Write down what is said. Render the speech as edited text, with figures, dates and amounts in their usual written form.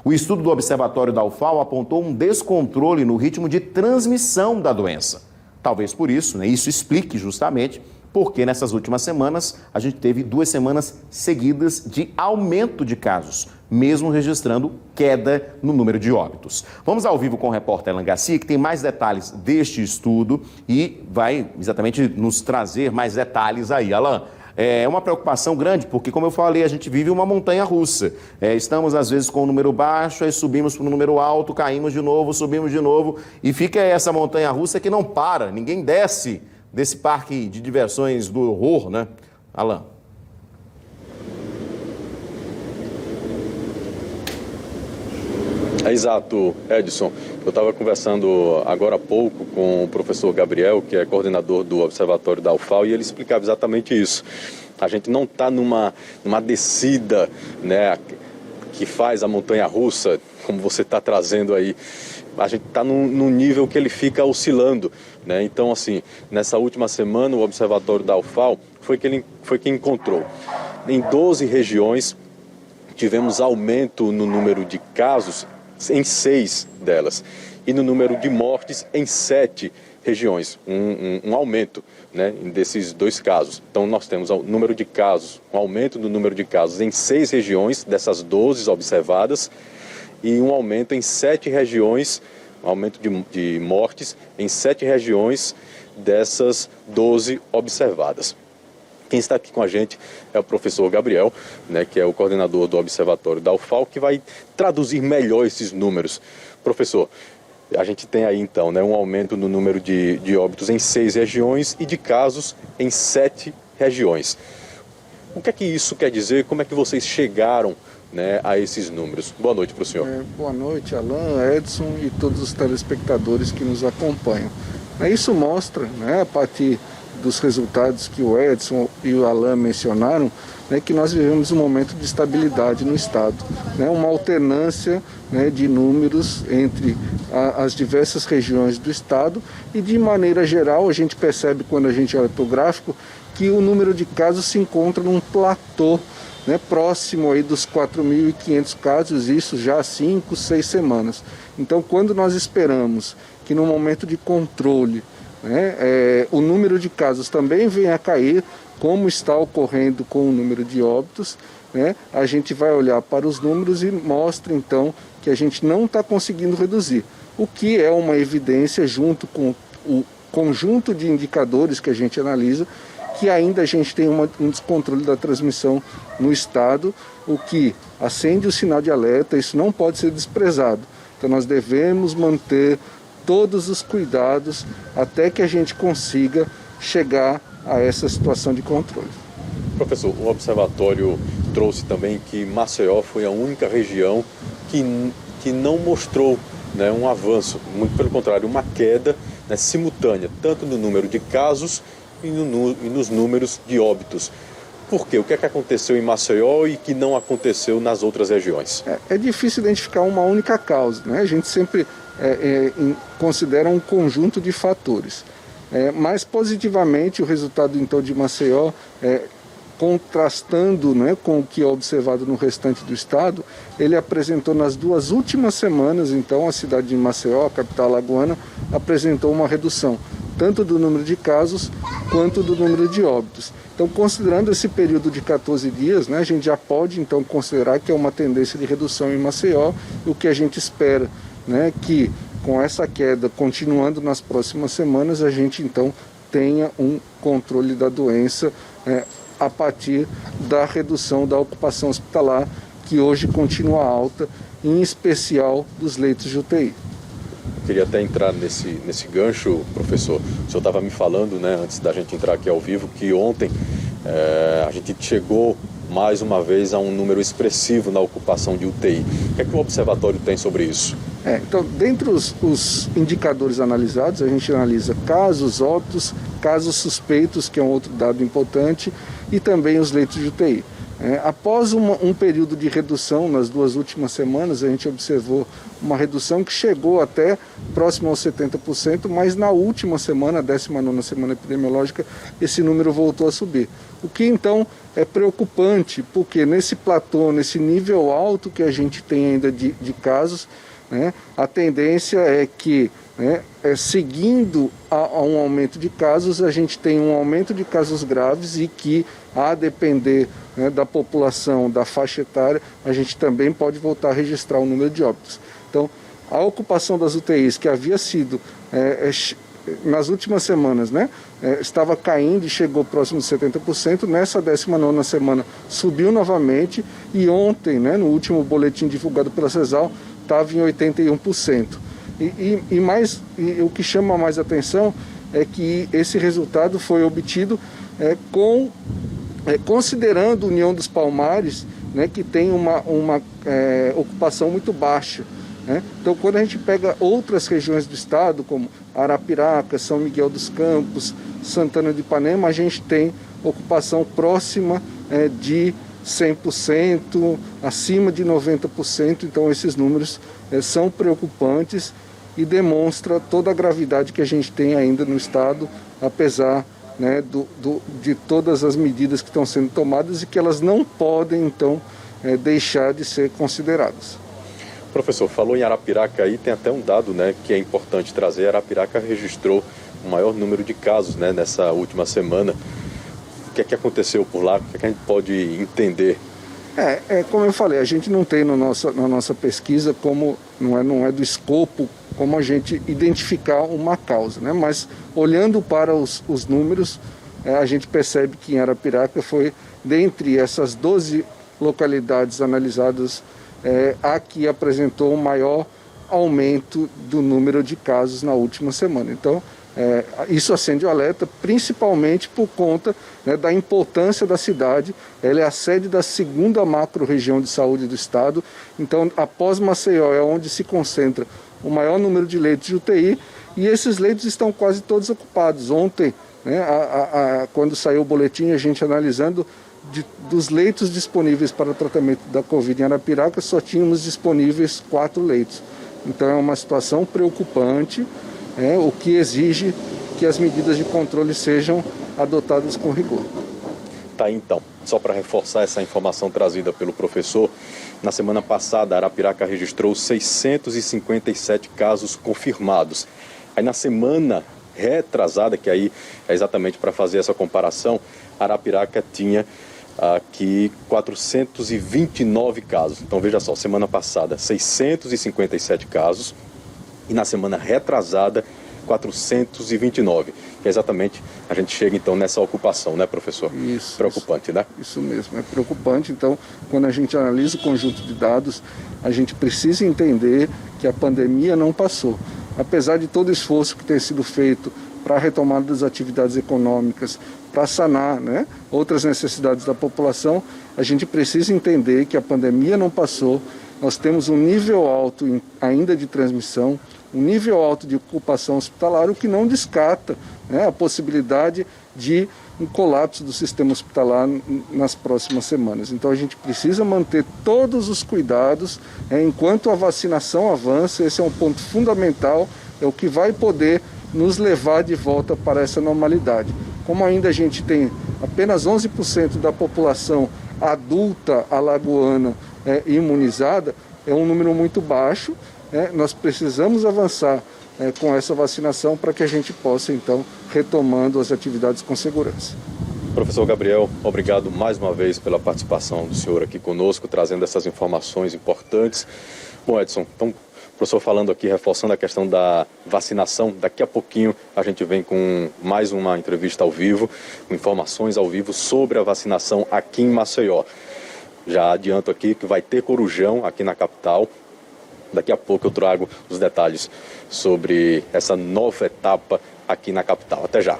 O estudo do Observatório da UFAL apontou um descontrole no ritmo de transmissão da doença. Talvez por isso, isso explique justamente porque nessas últimas semanas a gente teve 2 semanas seguidas de aumento de casos, mesmo registrando queda no número de óbitos. Vamos ao vivo com o repórter Alan Garcia, que tem mais detalhes deste estudo e vai exatamente nos trazer mais detalhes aí. Alan, é uma preocupação grande, porque, como eu falei, a gente vive uma montanha-russa. Estamos, às vezes, com um número baixo, aí subimos para um número alto, caímos de novo, subimos de novo, e fica essa montanha-russa que não para, ninguém desce desse parque de diversões do horror, né? Alan. Exato, Edson. Eu estava conversando agora há pouco com o professor Gabriel, que é coordenador do Observatório da UFAL, e ele explicava exatamente isso. A gente não está numa descida, né, que faz a montanha-russa, como você está trazendo aí. A gente está num nível que ele fica oscilando, né? Então, assim, nessa última semana, o Observatório da UFAL foi quem encontrou. Em 12 regiões, tivemos aumento no número de casos em 6 delas e no número de mortes em 7 regiões, um aumento, né, desses 2 casos. Então nós temos o número de casos, um aumento do número de casos em 6 regiões dessas 12 observadas e um aumento em 7 regiões, um aumento de mortes em 7 regiões dessas 12 observadas. Quem está aqui com a gente é o professor Gabriel, né, que é o coordenador do Observatório da UFAL, que vai traduzir melhor esses números. Professor, a gente tem aí então, né, um aumento no número de óbitos em 6 regiões e de casos em 7 regiões. O que é que isso quer dizer? Como é que vocês chegaram, né, a esses números? Boa noite para o senhor. Boa noite, Alan, Edson e todos os telespectadores que nos acompanham. Isso mostra, né, a partir dos resultados que o Edson e o Alan mencionaram, né, que nós vivemos um momento de estabilidade no Estado, né, uma alternância, né, de números entre as diversas regiões do Estado e, de maneira geral, a gente percebe quando a gente olha para o gráfico que o número de casos se encontra num platô, né, próximo aí dos 4.500 casos, isso já há 5, 6 semanas. Então, quando nós esperamos que no momento de controle, né, o número de casos também venha a cair, como está ocorrendo com o número de óbitos, né, a gente vai olhar para os números e mostra então que a gente não está conseguindo reduzir, o que é uma evidência junto com o conjunto de indicadores que a gente analisa, que ainda a gente tem um descontrole da transmissão no Estado, o que acende o sinal de alerta. Isso não pode ser desprezado. Então nós devemos manter todos os cuidados até que a gente consiga chegar a essa situação de controle. Professor, o observatório trouxe também que Maceió foi a única região que não mostrou, né, um avanço, muito pelo contrário, uma queda, né, simultânea, tanto no número de casos e nos números de óbitos. Por quê? O que é que aconteceu em Maceió e que não aconteceu nas outras regiões? É difícil identificar uma única causa, né? A gente sempre considera um conjunto de fatores. Mas positivamente o resultado então de Maceió, contrastando, né, com o que é observado no restante do estado, ele apresentou nas 2 últimas semanas, então a cidade de Maceió, a capital alagoana, apresentou uma redução, tanto do número de casos quanto do número de óbitos. Então, considerando esse período de 14 dias, né, a gente já pode então considerar que é uma tendência de redução em Maceió, o que a gente espera, né, que com essa queda continuando nas próximas semanas, a gente então tenha um controle da doença a partir da redução da ocupação hospitalar, que hoje continua alta, em especial dos leitos de UTI. Queria até entrar nesse gancho, professor. O senhor estava me falando, né, antes da gente entrar aqui ao vivo, que ontem a gente chegou mais uma vez a um número expressivo na ocupação de UTI. O que é que o observatório tem sobre isso? Então, dentre os indicadores analisados, a gente analisa casos, óbitos, casos suspeitos, que é um outro dado importante, e também os leitos de UTI. Após um período de redução nas 2 últimas semanas, a gente observou uma redução que chegou até próximo aos 70%, mas na última semana, a 19ª semana epidemiológica, esse número voltou a subir. O que então é preocupante, porque nesse platô, nesse nível alto que a gente tem ainda de casos, a tendência é que, seguindo a um aumento de casos, a gente tem um aumento de casos graves e que, a depender da população, da faixa etária, a gente também pode voltar a registrar o número de óbitos. Então, a ocupação das UTIs, que havia sido, nas últimas semanas, estava caindo e chegou próximo de 70%, nessa 19ª semana subiu novamente e ontem, no último boletim divulgado pela CESAL, estava em 81%. E o que chama mais atenção é que esse resultado foi obtido considerando a União dos Palmares, que tem uma ocupação muito baixa. Então, quando a gente pega outras regiões do estado, como Arapiraca, São Miguel dos Campos, Santana de Ipanema, a gente tem ocupação próxima de 100%, acima de 90%. Então, esses números são preocupantes e demonstra toda a gravidade que a gente tem ainda no estado, apesar de todas as medidas que estão sendo tomadas e que elas não podem, então, deixar de ser consideradas. Professor, falou em Arapiraca aí, tem até um dado que é importante trazer. Arapiraca registrou o maior número de casos nessa última semana. O que é que aconteceu por lá? O que é que a gente pode entender? Como eu falei, a gente não tem na nossa pesquisa como, não é do escopo, como a gente identificar uma causa, mas olhando para os números, a gente percebe que em Arapiraca foi, dentre essas 12 localidades analisadas, a que apresentou o maior aumento do número de casos na última semana. Então, isso acende o alerta, principalmente por conta da importância da cidade. Ela é a sede da 2ª macro-região de saúde do estado. Então, após Maceió, é onde se concentra o maior número de leitos de UTI, e esses leitos estão quase todos ocupados. Ontem, quando saiu o boletim, a gente analisando, dos leitos disponíveis para o tratamento da Covid em Arapiraca, só tínhamos disponíveis 4 leitos. Então é uma situação preocupante, o que exige que as medidas de controle sejam adotadas com rigor. Tá, então, só para reforçar essa informação trazida pelo professor, na semana passada Arapiraca registrou 657 casos confirmados. Aí na semana retrasada, que aí é exatamente para fazer essa comparação, Arapiraca tinha aqui 429 casos. Então veja só, semana passada 657 casos e na semana retrasada 429. Que é exatamente, a gente chega então nessa ocupação, professor? Isso. Preocupante, Isso mesmo, é preocupante. Então, quando a gente analisa o conjunto de dados, a gente precisa entender que a pandemia não passou. Apesar de todo o esforço que tem sido feito para a retomada das atividades econômicas, para sanar outras necessidades da população, a gente precisa entender que a pandemia não passou. Nós temos um nível alto ainda de transmissão, um nível alto de ocupação hospitalar, o que não descarta a possibilidade de um colapso do sistema hospitalar nas próximas semanas. Então a gente precisa manter todos os cuidados enquanto a vacinação avança. Esse é um ponto fundamental, é o que vai poder nos levar de volta para essa normalidade. Como ainda a gente tem apenas 11% da população adulta alagoana imunizada, é um número muito baixo. Nós precisamos avançar com essa vacinação para que a gente possa, então, retomando as atividades com segurança. Professor Gabriel, obrigado mais uma vez pela participação do senhor aqui conosco, trazendo essas informações importantes. Bom, Edson, então, o professor falando aqui, reforçando a questão da vacinação, daqui a pouquinho a gente vem com mais uma entrevista ao vivo, com informações ao vivo sobre a vacinação aqui em Maceió. Já adianto aqui que vai ter Corujão aqui na capital. Daqui a pouco eu trago os detalhes sobre essa nova etapa aqui na capital. Até já.